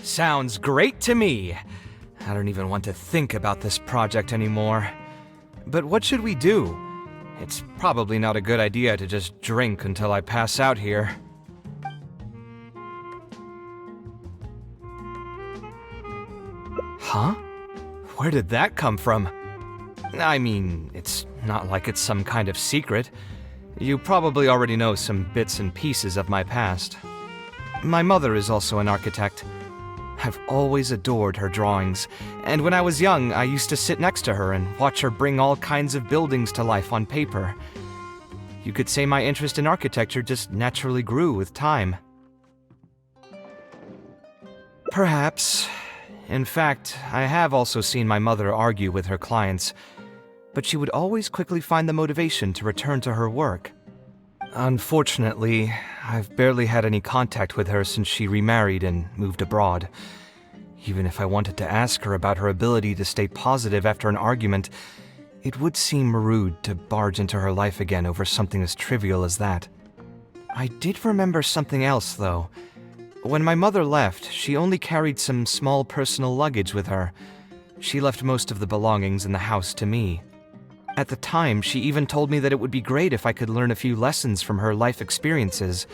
Sounds great to me. I don't even want to think about this project anymore. But what should we do? It's probably not a good idea to just drink until I pass out here. Huh? Where did that come from? I mean, it's not like it's some kind of secret. You probably already know some bits and pieces of my past. My mother is also an architect. I've always adored her drawings, and when I was young, I used to sit next to her and watch her bring all kinds of buildings to life on paper. You could say my interest in architecture just naturally grew with time. Perhaps. In fact, I have also seen my mother argue with her clients, but she would always quickly find the motivation to return to her work. Unfortunately, I've barely had any contact with her since she remarried and moved abroad. Even if I wanted to ask her about her ability to stay positive after an argument, it would seem rude to barge into her life again over something as trivial as that. I did remember something else, though. When my mother left, she only carried some small personal luggage with her. She left most of the belongings in the house to me. At the time, she even told me that it would be great if I could learn a few lessons from her life experiences,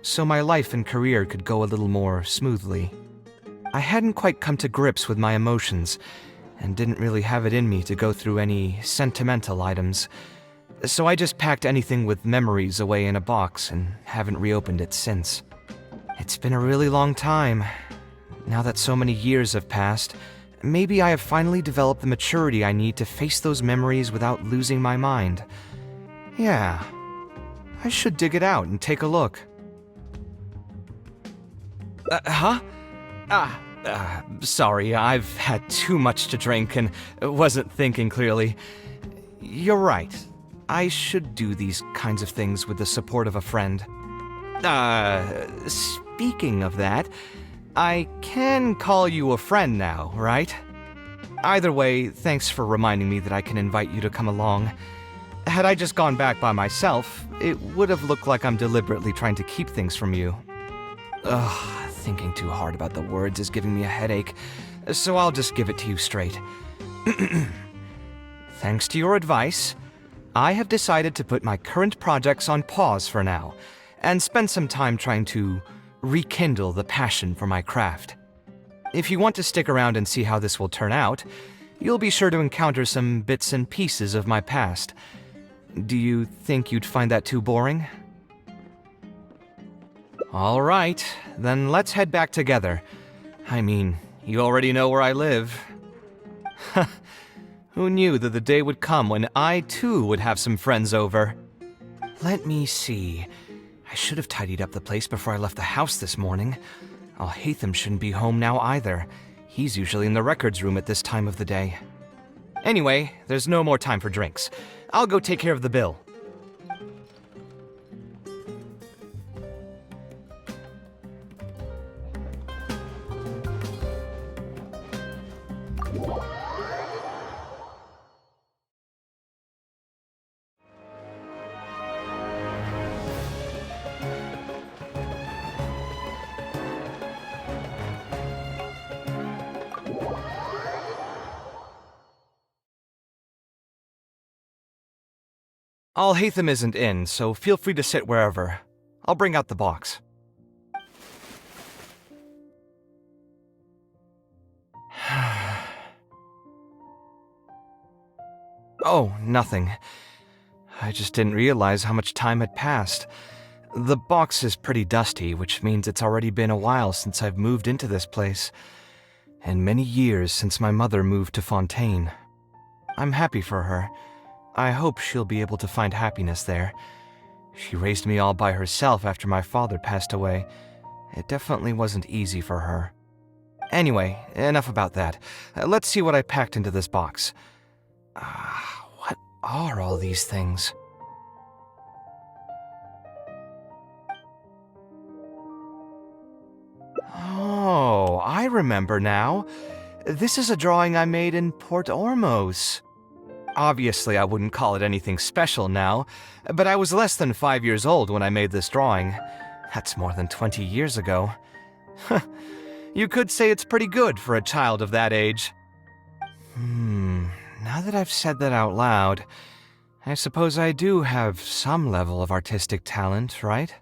so my life and career could go a little more smoothly. I hadn't quite come to grips with my emotions, and didn't really have it in me to go through any sentimental items, so I just packed anything with memories away in a box and haven't reopened it since. It's been a really long time. Now that so many years have passed, maybe I have finally developed the maturity I need to face those memories without losing my mind. Yeah, I should dig it out and take a look. Sorry, I've had too much to drink and wasn't thinking clearly. You're right. I should do these kinds of things with the support of a friend. Speaking of that, I can call you a friend now, right? Either way, thanks for reminding me that I can invite you to come along. Had I just gone back by myself, it would have looked like I'm deliberately trying to keep things from you. Ugh, thinking too hard about the words is giving me a headache, so I'll just give it to you straight. Thanks to your advice, I have decided to put my current projects on pause for now, and spend some time trying to rekindle the passion for my craft. If you want to stick around and see how this will turn out, you'll be sure to encounter some bits and pieces of my past. Do you think you'd find that too boring? All right, then let's head back together. I mean, you already know where I live. Who knew that the day would come when I too would have some friends over? Let me see. I should have tidied up the place before I left the house this morning. Alhaitham shouldn't be home now either. He's usually in the records room at this time of the day. Anyway, there's no more time for drinks. I'll go take care of the bill. Alhaitham isn't in, so feel free to sit wherever. I'll bring out the box. Oh, nothing. I just didn't realize how much time had passed. The box is pretty dusty, which means it's already been a while since I've moved into this place, and many years since my mother moved to Fontaine. I'm happy for her. I hope she'll be able to find happiness there. She raised me all by herself after my father passed away. It definitely wasn't easy for her. Anyway, enough about that. Let's see what I packed into this box. What are all these things? Oh, I remember now. This is a drawing I made in Port Ormos. Obviously, I wouldn't call it anything special now, but I was less than 5 years old when I made this drawing. That's more than 20 years ago. You could say it's pretty good for a child of that age. Now that I've said that out loud, I suppose I do have some level of artistic talent, right?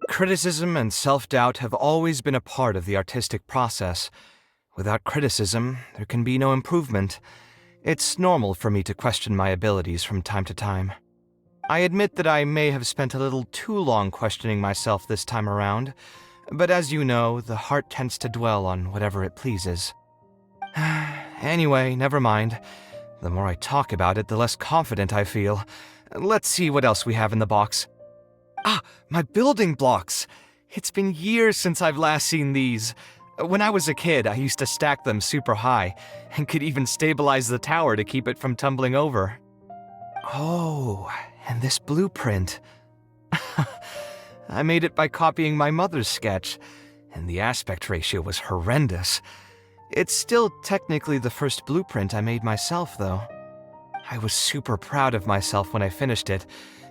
Criticism and self-doubt have always been a part of the artistic process. Without criticism, there can be no improvement. It's normal for me to question my abilities from time to time. I admit that I may have spent a little too long questioning myself this time around, but as you know, the heart tends to dwell on whatever it pleases. Anyway, never mind. The more I talk about it, the less confident I feel. Let's see what else we have in the box. Ah, my building blocks! It's been years since I've last seen these. When I was a kid, I used to stack them super high, and could even stabilize the tower to keep it from tumbling over. Oh, and this blueprint. I made it by copying my mother's sketch, and the aspect ratio was horrendous. It's still technically the first blueprint I made myself, though. I was super proud of myself when I finished it,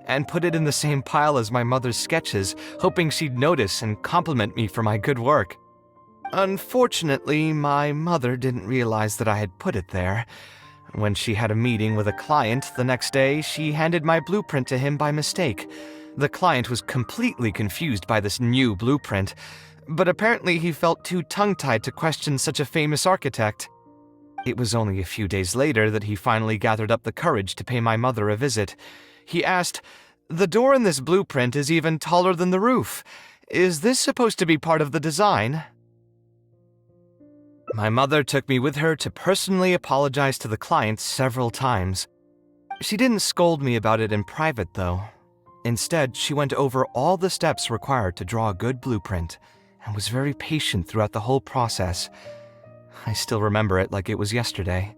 and put it in the same pile as my mother's sketches, hoping she'd notice and compliment me for my good work. Unfortunately, my mother didn't realize that I had put it there. When she had a meeting with a client the next day, she handed my blueprint to him by mistake. The client was completely confused by this new blueprint, but apparently he felt too tongue-tied to question such a famous architect. It was only a few days later that he finally gathered up the courage to pay my mother a visit. He asked, "The door in this blueprint is even taller than the roof. Is this supposed to be part of the design?" My mother took me with her to personally apologize to the client several times. She didn't scold me about it in private, though. Instead, she went over all the steps required to draw a good blueprint, and was very patient throughout the whole process. I still remember it like it was yesterday.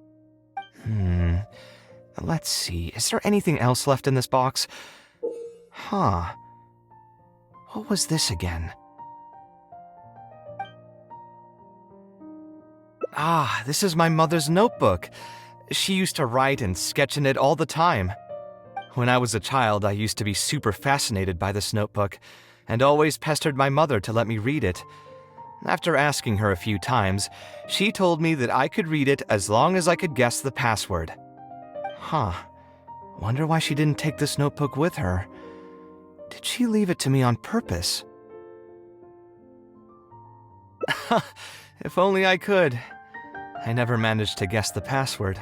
Let's see, is there anything else left in this box? What was this again? Ah, this is my mother's notebook. She used to write and sketch in it all the time. When I was a child, I used to be super fascinated by this notebook, and always pestered my mother to let me read it. After asking her a few times, she told me that I could read it as long as I could guess the password. Wonder why she didn't take this notebook with her. Did she leave it to me on purpose? If only I could. I never managed to guess the password.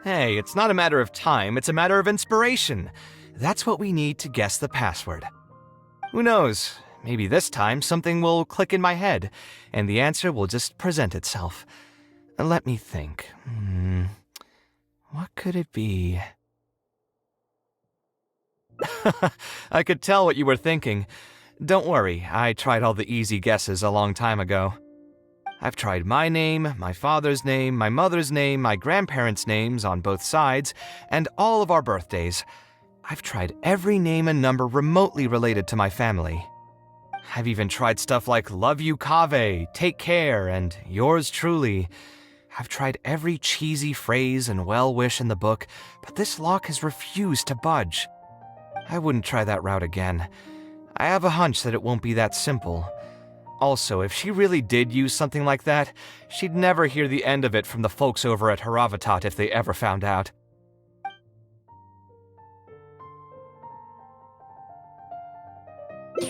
Hey, it's not a matter of time, it's a matter of inspiration. That's what we need to guess the password. Who knows, maybe this time something will click in my head, and the answer will just present itself. Let me think. What could it be? I could tell what you were thinking. Don't worry, I tried all the easy guesses a long time ago. I've tried my name, my father's name, my mother's name, my grandparents' names on both sides, and all of our birthdays. I've tried every name and number remotely related to my family. I've even tried stuff like "Love you, Kaveh," "Take care," and "Yours truly." I've tried every cheesy phrase and well-wish in the book, but this lock has refused to budge. I wouldn't try that route again. I have a hunch that it won't be that simple. Also, if she really did use something like that, she'd never hear the end of it from the folks over at Haravatat if they ever found out.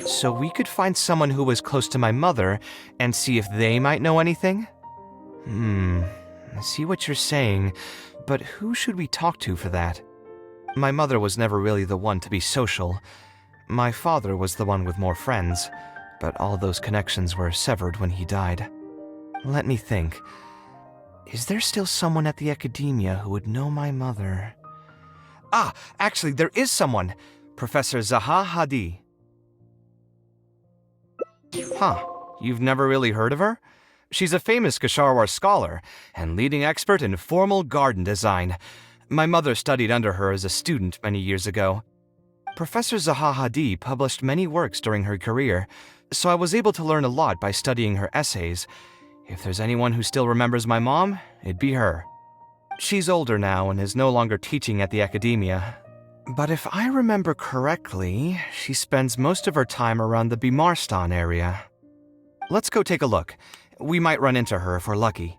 So we could find someone who was close to my mother and see if they might know anything? I see what you're saying, but who should we talk to for that? My mother was never really the one to be social. My father was the one with more friends, but all those connections were severed when he died. Let me think. Is there still someone at the academia who would know my mother? Actually, there is someone. Professor Zaha Hadi. You've never really heard of her? She's a famous Gasharwar scholar and leading expert in formal garden design. My mother studied under her as a student many years ago. Professor Zaha Hadi published many works during her career, so I was able to learn a lot by studying her essays. If there's anyone who still remembers my mom, it'd be her. She's older now and is no longer teaching at the academia. But if I remember correctly, she spends most of her time around the Bimarstan area. Let's go take a look. We might run into her if we're lucky.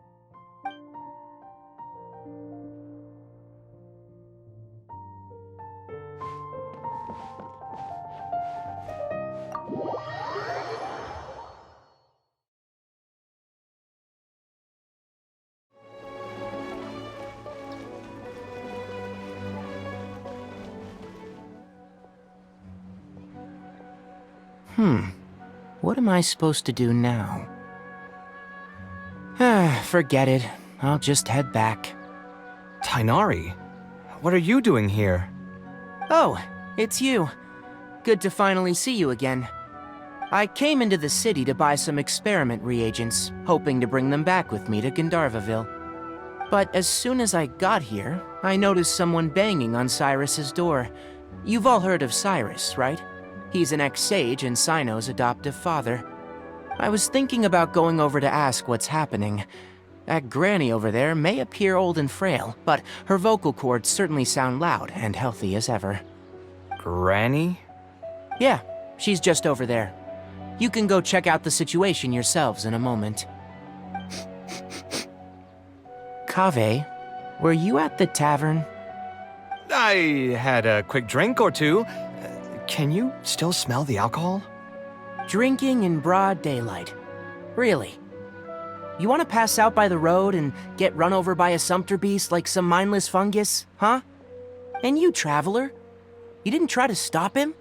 What am I supposed to do now? Forget it. I'll just head back. Tighnari, what are you doing here? Oh, it's you. Good to finally see you again. I came into the city to buy some experiment reagents, hoping to bring them back with me to Gandharvaville. But as soon as I got here, I noticed someone banging on Cyrus's door. You've all heard of Cyrus, right? He's an ex-sage and Cyno's adoptive father. I was thinking about going over to ask what's happening. That granny over there may appear old and frail, but her vocal cords certainly sound loud and healthy as ever. Granny? Yeah, she's just over there. You can go check out the situation yourselves in a moment. Kaveh, were you at the tavern? I had a quick drink or two. Can you still smell the alcohol? Drinking in broad daylight. Really? You want to pass out by the road and get run over by a sumpter beast like some mindless fungus, huh? And you, traveler? You didn't try to stop him?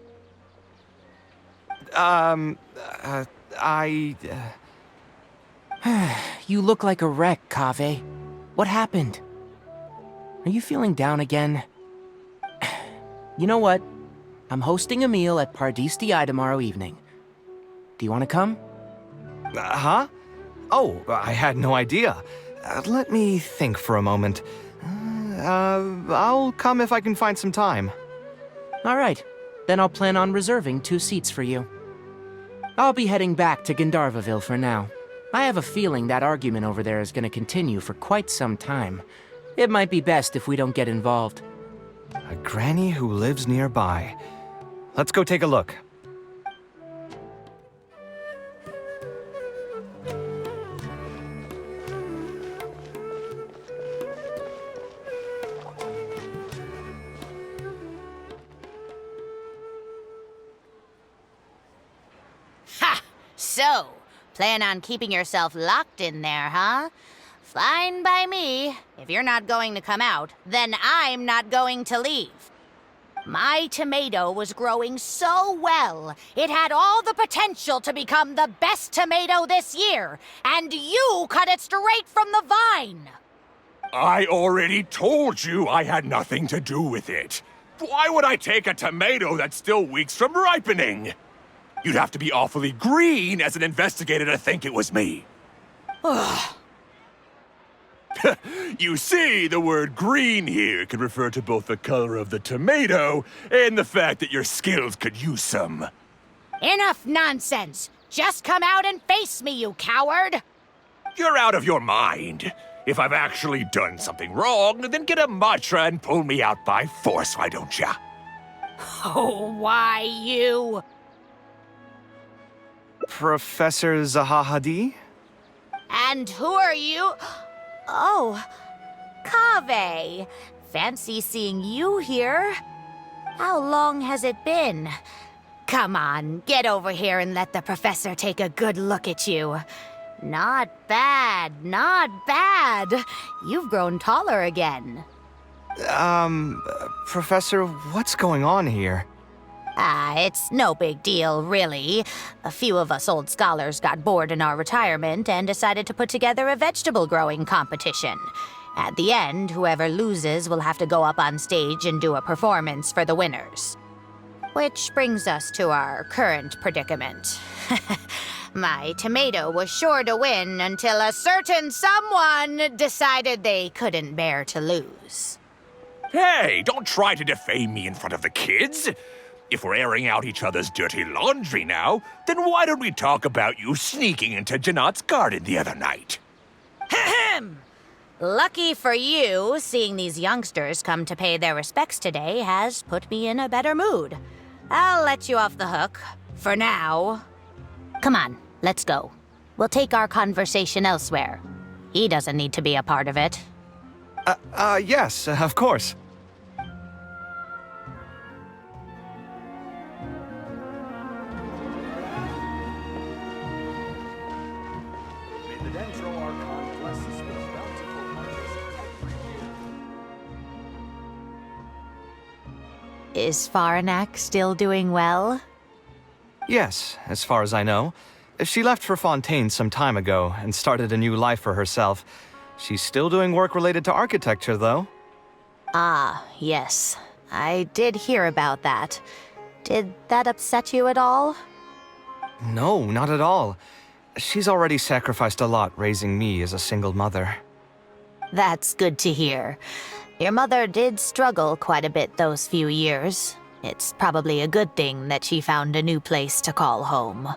You look like a wreck, Kaveh. What happened? Are you feeling down again? You know what? I'm hosting a meal at Pardistii tomorrow evening. Do you want to come? Huh? Oh, I had no idea. Let me think for a moment. I'll come if I can find some time. All right. Then I'll plan on reserving 2 seats for you. I'll be heading back to Gandharvaville for now. I have a feeling that argument over there is going to continue for quite some time. It might be best if we don't get involved. A granny who lives nearby. Let's go take a look. Ha! So, plan on keeping yourself locked in there, huh? Fine by me. If you're not going to come out, then I'm not going to leave. My tomato was growing so well, it had all the potential to become the best tomato this year, and you cut it straight from the vine. I already told you I had nothing to do with it. Why would I take a tomato that's still weeks from ripening? You'd have to be awfully green as an investigator to think it was me. Ugh. You see, the word green here can refer to both the color of the tomato and the fact that your skills could use some. Enough nonsense! Just come out and face me, you coward! You're out of your mind. If I've actually done something wrong, then get a mantra and pull me out by force, why don't ya? Oh, why you? Professor Zahahadi? And who are you? Oh, Kaveh. Fancy seeing you here. How long has it been? Come on, get over here and let the professor take a good look at you. Not bad, not bad. You've grown taller again. Professor, what's going on here? It's no big deal, really. A few of us old scholars got bored in our retirement and decided to put together a vegetable growing competition. At the end, whoever loses will have to go up on stage and do a performance for the winners. Which brings us to our current predicament. My tomato was sure to win until a certain someone decided they couldn't bear to lose. Hey, don't try to defame me in front of the kids. If we're airing out each other's dirty laundry now, then why don't we talk about you sneaking into Janat's garden the other night? Ahem! Lucky for you, seeing these youngsters come to pay their respects today has put me in a better mood. I'll let you off the hook, for now. Come on, let's go. We'll take our conversation elsewhere. He doesn't need to be a part of it. Yes, of course. Is Faranak still doing well? Yes, as far as I know. She left for Fontaine some time ago and started a new life for herself. She's still doing work related to architecture, though. Ah, yes. I did hear about that. Did that upset you at all? No, not at all. She's already sacrificed a lot raising me as a single mother. That's good to hear. Your mother did struggle quite a bit those few years. It's probably a good thing that she found a new place to call home.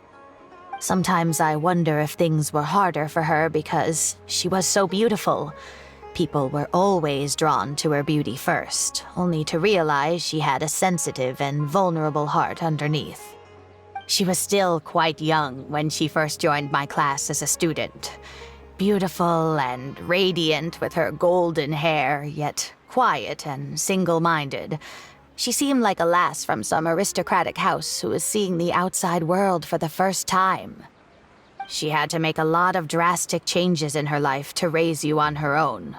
Sometimes I wonder if things were harder for her because she was so beautiful. People were always drawn to her beauty first, only to realize she had a sensitive and vulnerable heart underneath. She was still quite young when she first joined my class as a student. Beautiful and radiant with her golden hair, yet quiet and single-minded. She seemed like a lass from some aristocratic house who was seeing the outside world for the first time. She had to make a lot of drastic changes in her life to raise you on her own.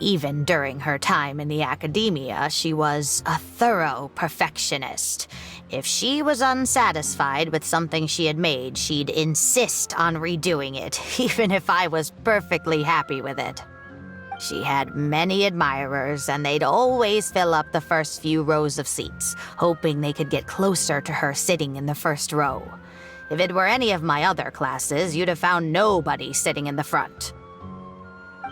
Even during her time in the academia, she was a thorough perfectionist. If she was unsatisfied with something she had made, she'd insist on redoing it, even if I was perfectly happy with it. She had many admirers, and they'd always fill up the first few rows of seats, hoping they could get closer to her sitting in the first row. If it were any of my other classes, you'd have found nobody sitting in the front.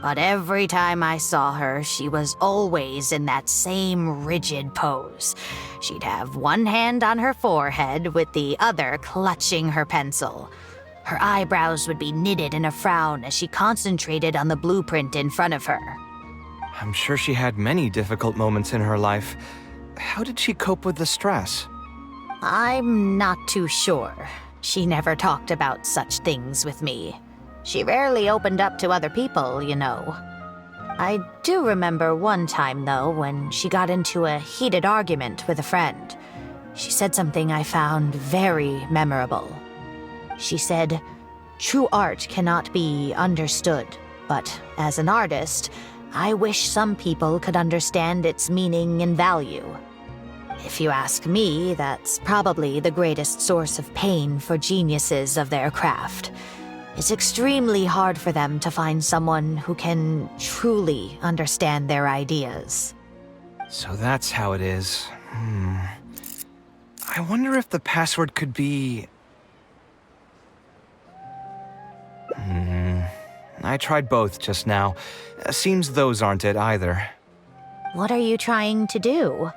But every time I saw her, she was always in that same rigid pose. She'd have one hand on her forehead with the other clutching her pencil. Her eyebrows would be knitted in a frown as she concentrated on the blueprint in front of her. I'm sure she had many difficult moments in her life. How did she cope with the stress? I'm not too sure. She never talked about such things with me. She rarely opened up to other people, you know. I do remember one time, though, when she got into a heated argument with a friend. She said something I found very memorable. She said, "True art cannot be understood, but as an artist, I wish some people could understand its meaning and value." If you ask me, that's probably the greatest source of pain for geniuses of their craft. It's extremely hard for them to find someone who can truly understand their ideas. So that's how it is. I wonder if the password could be... I tried both just now. Seems those aren't it either. What are you trying to do?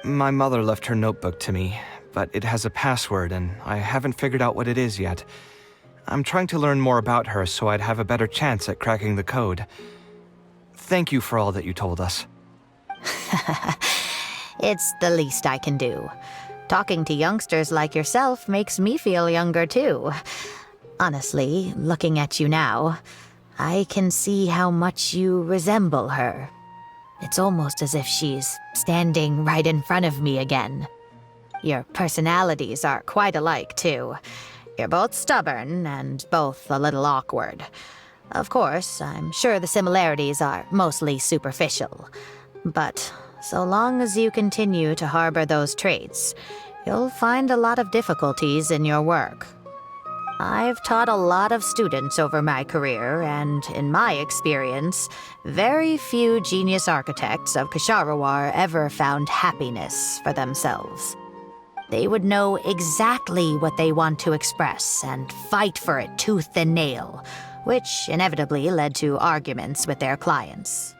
My mother left her notebook to me, but it has a password and I haven't figured out what it is yet. I'm trying to learn more about her so I'd have a better chance at cracking the code. Thank you for all that you told us. It's the least I can do. Talking to youngsters like yourself makes me feel younger too. Honestly, looking at you now, I can see how much you resemble her. It's almost as if she's standing right in front of me again. Your personalities are quite alike too. You're both stubborn and both a little awkward. Of course, I'm sure the similarities are mostly superficial. But so long as you continue to harbor those traits, you'll find a lot of difficulties in your work. I've taught a lot of students over my career, and in my experience, very few genius architects of Ksharawar ever found happiness for themselves. They would know exactly what they want to express and fight for it tooth and nail, which inevitably led to arguments with their clients.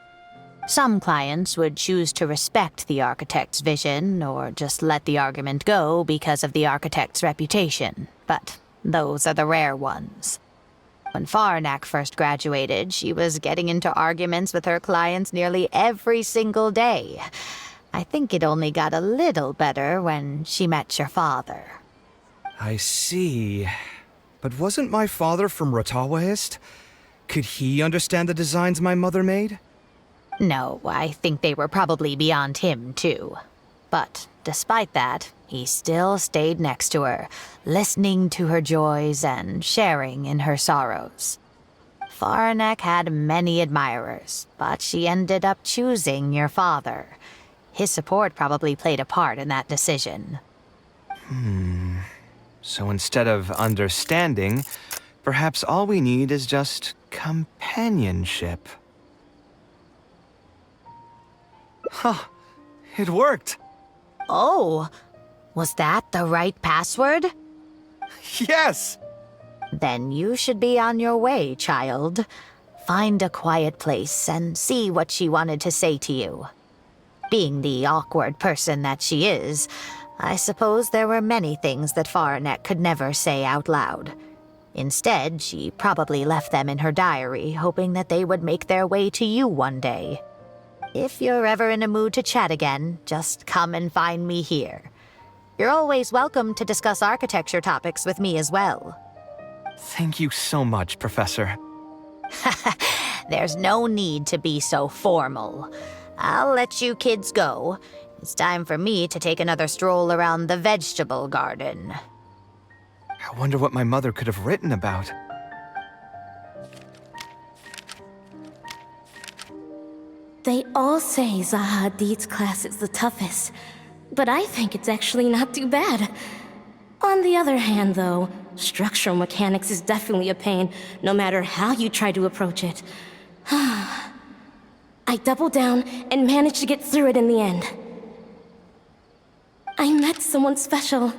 Some clients would choose to respect the architect's vision or just let the argument go because of the architect's reputation, but those are the rare ones. When Faranak first graduated, she was getting into arguments with her clients nearly every single day. I think it only got a little better when she met your father. I see. But wasn't my father from Rotawahist? Could he understand the designs my mother made? No, I think they were probably beyond him, too. But despite that, he still stayed next to her, listening to her joys and sharing in her sorrows. Faranek had many admirers, but she ended up choosing your father. His support probably played a part in that decision. So instead of understanding, perhaps all we need is just companionship. Huh. It worked. Oh, was that the right password? Yes! Then you should be on your way, child. Find a quiet place and see what she wanted to say to you. Being the awkward person that she is, I suppose there were many things that Faranek could never say out loud. Instead, she probably left them in her diary, hoping that they would make their way to you one day. If you're ever in a mood to chat again, just come and find me here. You're always welcome to discuss architecture topics with me as well. Thank you so much, Professor. There's no need to be so formal. I'll let you kids go. It's time for me to take another stroll around the vegetable garden. I wonder what my mother could have written about. They all say Zaha Hadid's class is the toughest, but I think it's actually not too bad. On the other hand, though, structural mechanics is definitely a pain, no matter how you try to approach it. I doubled down and managed to get through it in the end. I met someone special.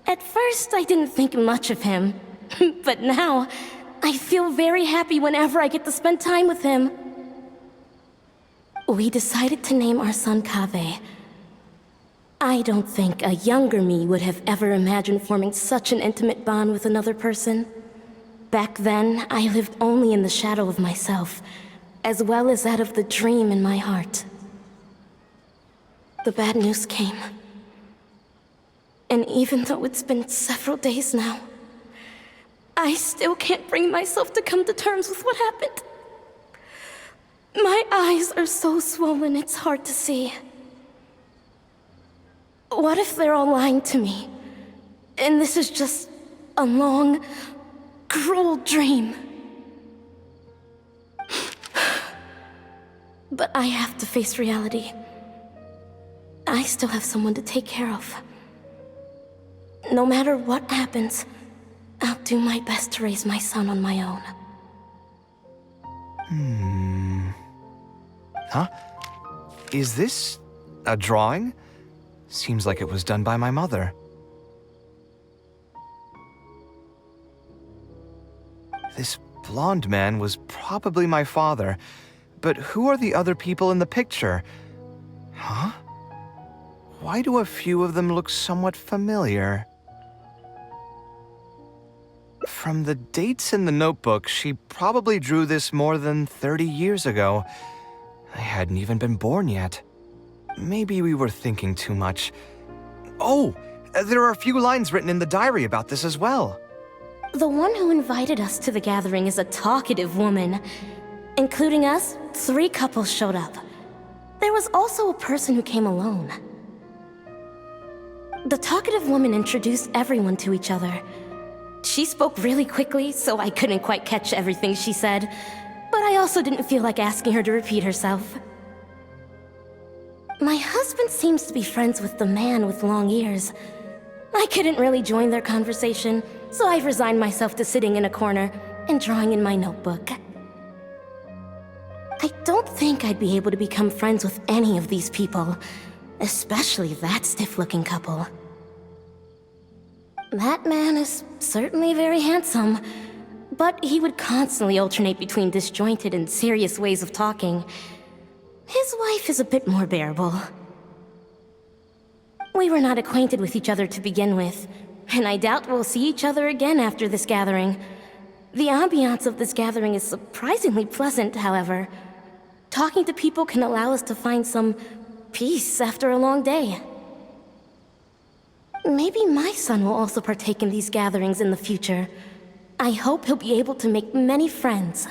At first, I didn't think much of him, but now, I feel very happy whenever I get to spend time with him. We decided to name our son Kaveh. I don't think a younger me would have ever imagined forming such an intimate bond with another person. Back then, I lived only in the shadow of myself, as well as that of the dream in my heart. The bad news came. And even though it's been several days now, I still can't bring myself to come to terms with what happened. My eyes are so swollen, it's hard to see. What if they're all lying to me? And this is just a long, cruel dream. But I have to face reality. I still have someone to take care of. No matter what happens, I'll do my best to raise my son on my own. Huh? Is this a drawing? Seems like it was done by my mother. This blonde man was probably my father, but who are the other people in the picture? Huh? Why do a few of them look somewhat familiar? From the dates in the notebook, she probably drew this more than 30 years ago. I hadn't even been born yet. Maybe we were thinking too much. Oh, there are a few lines written in the diary about this as well. The one who invited us to the gathering is a talkative woman. Including us, 3 couples showed up. There was also a person who came alone. The talkative woman introduced everyone to each other. She spoke really quickly, so I couldn't quite catch everything she said, but I also didn't feel like asking her to repeat herself. My husband seems to be friends with the man with long ears. I couldn't really join their conversation, so I've resigned myself to sitting in a corner and drawing in my notebook. I don't think I'd be able to become friends with any of these people, especially that stiff-looking couple. That man is certainly very handsome, but he would constantly alternate between disjointed and serious ways of talking. His wife is a bit more bearable. We were not acquainted with each other to begin with, and I doubt we'll see each other again after this gathering. The ambiance of this gathering is surprisingly pleasant, however. Talking to people can allow us to find some peace after a long day. Maybe my son will also partake in these gatherings in the future. I hope he'll be able to make many friends.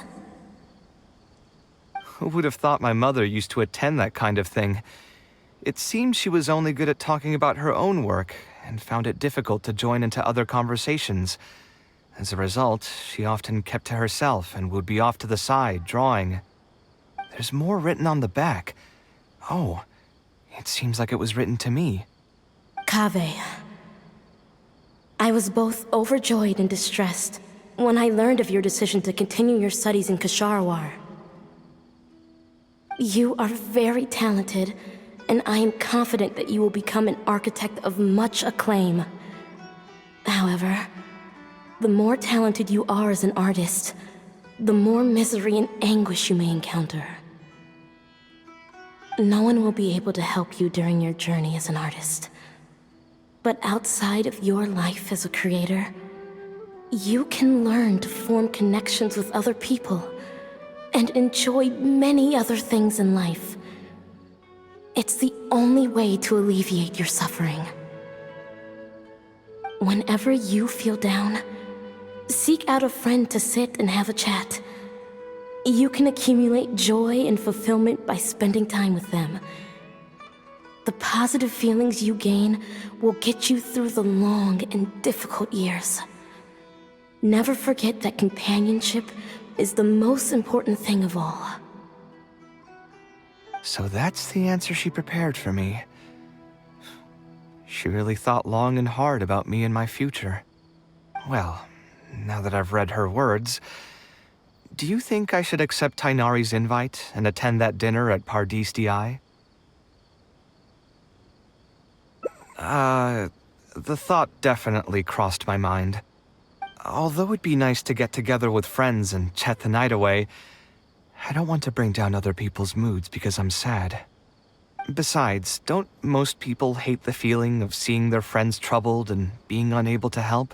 Who would have thought my mother used to attend that kind of thing? It seemed she was only good at talking about her own work, and found it difficult to join into other conversations. As a result, she often kept to herself and would be off to the side, drawing. There's more written on the back. Oh, it seems like it was written to me. Kaveh. I was both overjoyed and distressed when I learned of your decision to continue your studies in Kasharwar. You are very talented, and I am confident that you will become an architect of much acclaim. However, the more talented you are as an artist, the more misery and anguish you may encounter. No one will be able to help you during your journey as an artist. But outside of your life as a creator, you can learn to form connections with other people and enjoy many other things in life. It's the only way to alleviate your suffering. Whenever you feel down, seek out a friend to sit and have a chat. You can accumulate joy and fulfillment by spending time with them. The positive feelings you gain will get you through the long and difficult years. Never forget that companionship is the most important thing of all. So that's the answer she prepared for me. She really thought long and hard about me and my future. Well, now that I've read her words, do you think I should accept Tainari's invite and attend that dinner at Pardis Di? The thought definitely crossed my mind. Although it'd be nice to get together with friends and chat the night away, I don't want to bring down other people's moods because I'm sad. Besides, don't most people hate the feeling of seeing their friends troubled and being unable to help?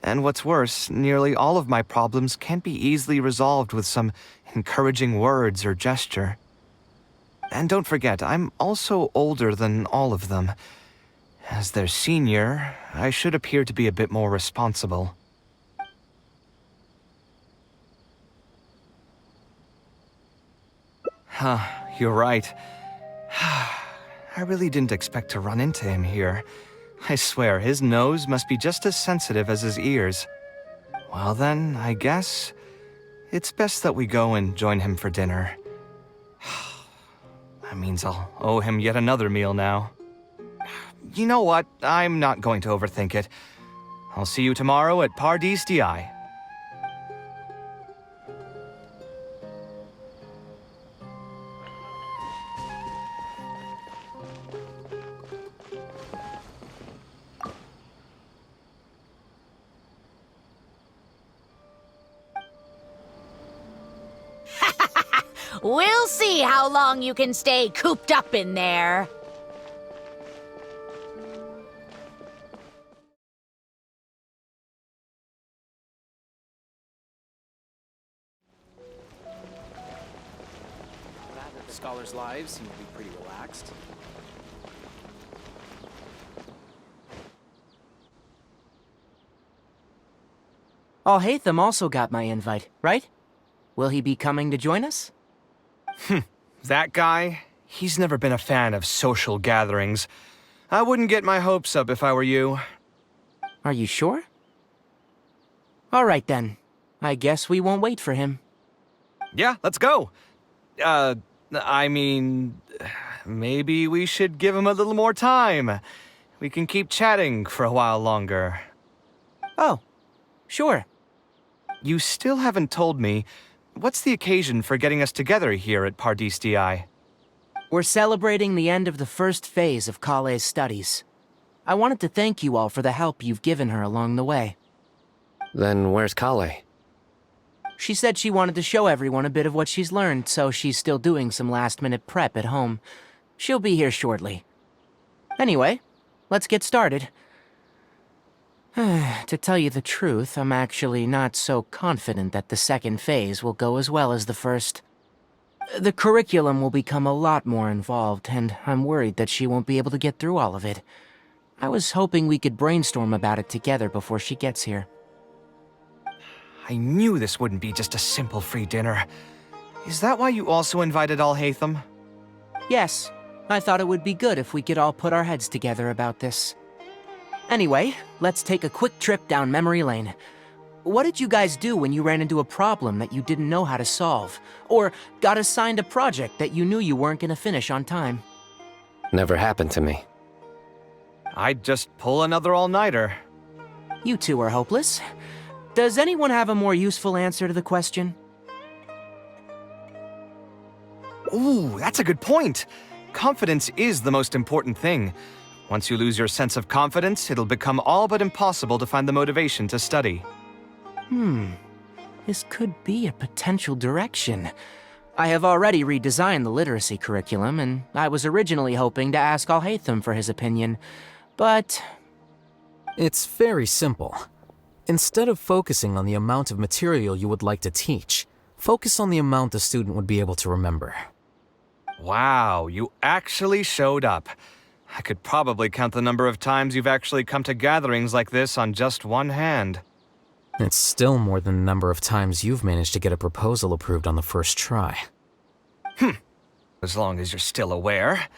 And what's worse, nearly all of my problems can't be easily resolved with some encouraging words or gesture. And don't forget, I'm also older than all of them. As their senior, I should appear to be a bit more responsible. Huh, you're right. I really didn't expect to run into him here. I swear, his nose must be just as sensitive as his ears. Well then, I guess it's best that we go and join him for dinner. That means I'll owe him yet another meal now. You know what? I'm not going to overthink it. I'll see you tomorrow at Pardis Di. We'll see how long you can stay cooped up in there. The scholars' lives seem to be pretty relaxed. Al-Haytham also got my invite, right? Will he be coming to join us? That guy? He's never been a fan of social gatherings. I wouldn't get my hopes up if I were you. Are you sure? All right then. I guess we won't wait for him. Yeah, let's go. I mean, maybe we should give him a little more time. We can keep chatting for a while longer. Oh, sure. You still haven't told me, what's the occasion for getting us together here at Pardis Di? We're celebrating the end of the first phase of Kaveh's studies. I wanted to thank you all for the help you've given her along the way. Then where's Kaveh? She said she wanted to show everyone a bit of what she's learned, so she's still doing some last-minute prep at home. She'll be here shortly. Anyway, let's get started. To tell you the truth, I'm actually not so confident that the second phase will go as well as the first. The curriculum will become a lot more involved, and I'm worried that she won't be able to get through all of it. I was hoping we could brainstorm about it together before she gets here. I knew this wouldn't be just a simple free dinner. Is that why you also invited Al-Haytham? Yes, I thought it would be good if we could all put our heads together about this. Anyway, let's take a quick trip down memory lane. What did you guys do when you ran into a problem that you didn't know how to solve? Or got assigned a project that you knew you weren't gonna finish on time? Never happened to me. I'd just pull another all-nighter. You two are hopeless. Does anyone have a more useful answer to the question? Ooh, that's a good point. Confidence is the most important thing. Once you lose your sense of confidence, it'll become all but impossible to find the motivation to study. This could be a potential direction. I have already redesigned the literacy curriculum, and I was originally hoping to ask Al-Haytham for his opinion, but... It's very simple. Instead of focusing on the amount of material you would like to teach, focus on the amount a student would be able to remember. Wow, you actually showed up. I could probably count the number of times you've actually come to gatherings like this on just one hand. It's still more than the number of times you've managed to get a proposal approved on the first try. As long as you're still aware.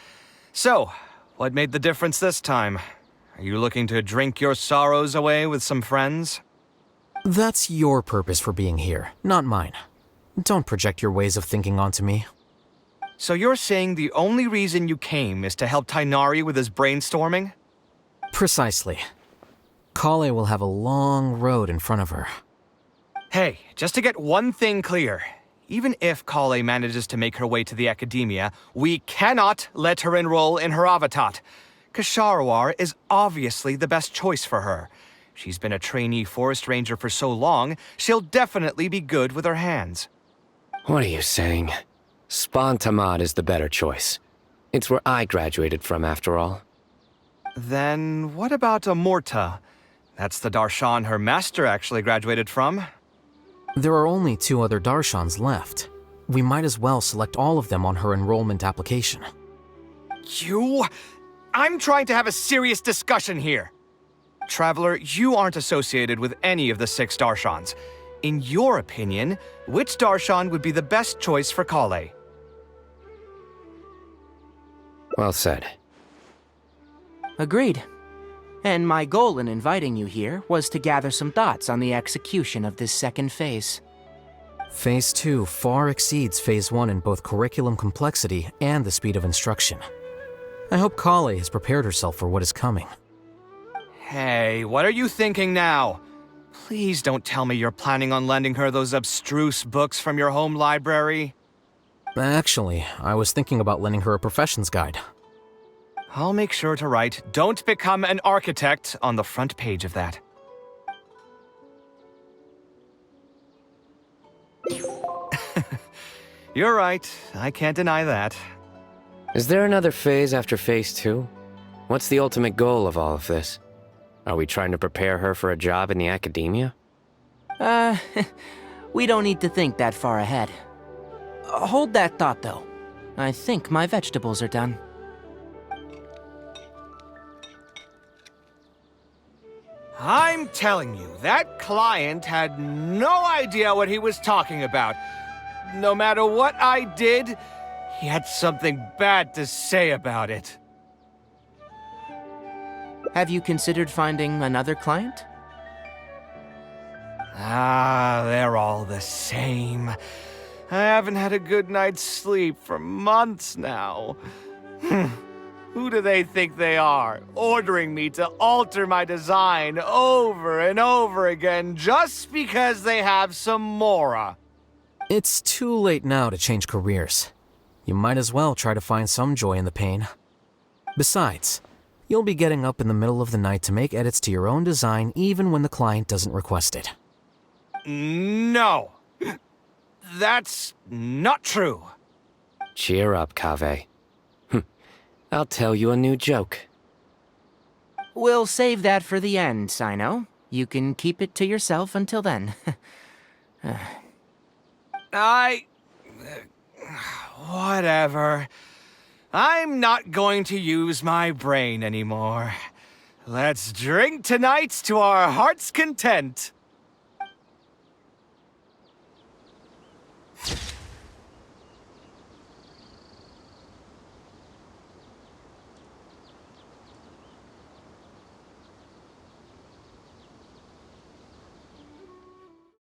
So, what made the difference this time? Are you looking to drink your sorrows away with some friends? That's your purpose for being here, not mine. Don't project your ways of thinking onto me. So you're saying the only reason you came is to help Tainari with his brainstorming? Precisely. Kale will have a long road in front of her. Hey, just to get one thing clear. Even if Kale manages to make her way to the academia, we cannot let her enroll in her Avatat. Kasharawar is obviously the best choice for her. She's been a trainee forest ranger for so long, she'll definitely be good with her hands. What are you saying? Spawn Tamad is the better choice. It's where I graduated from, after all. Then what about Amorta? That's the Darshan her master actually graduated from. There are only 2 other Darshans left. We might as well select all of them on her enrollment application. I'm trying to have a serious discussion here. Traveler, you aren't associated with any of the 6 Darshans. In your opinion, which Darshan would be the best choice for Kale? Well said. Agreed. And my goal in inviting you here was to gather some thoughts on the execution of this second phase. Phase 2 far exceeds Phase 1 in both curriculum complexity and the speed of instruction. I hope Kale has prepared herself for what is coming. Hey, what are you thinking now? Please don't tell me you're planning on lending her those abstruse books from your home library. Actually, I was thinking about lending her a professions guide. I'll make sure to write, "Don't become an architect" on the front page of that. You're right, I can't deny that. Is there another phase after Phase 2? What's the ultimate goal of all of this? Are we trying to prepare her for a job in the academia? We don't need to think that far ahead. Hold that thought, though. I think my vegetables are done. I'm telling you, that client had no idea what he was talking about. No matter what I did, he had something bad to say about it. Have you considered finding another client? They're all the same. I haven't had a good night's sleep for months now. Who do they think they are, ordering me to alter my design over and over again just because they have some Mora? It's too late now to change careers. You might as well try to find some joy in the pain. Besides, you'll be getting up in the middle of the night to make edits to your own design even when the client doesn't request it. No. That's not true. Cheer up, Kaveh. I'll tell you a new joke. We'll save that for the end, Sino. You can keep it to yourself until then. Whatever. I'm not going to use my brain anymore. Let's drink tonight to our heart's content.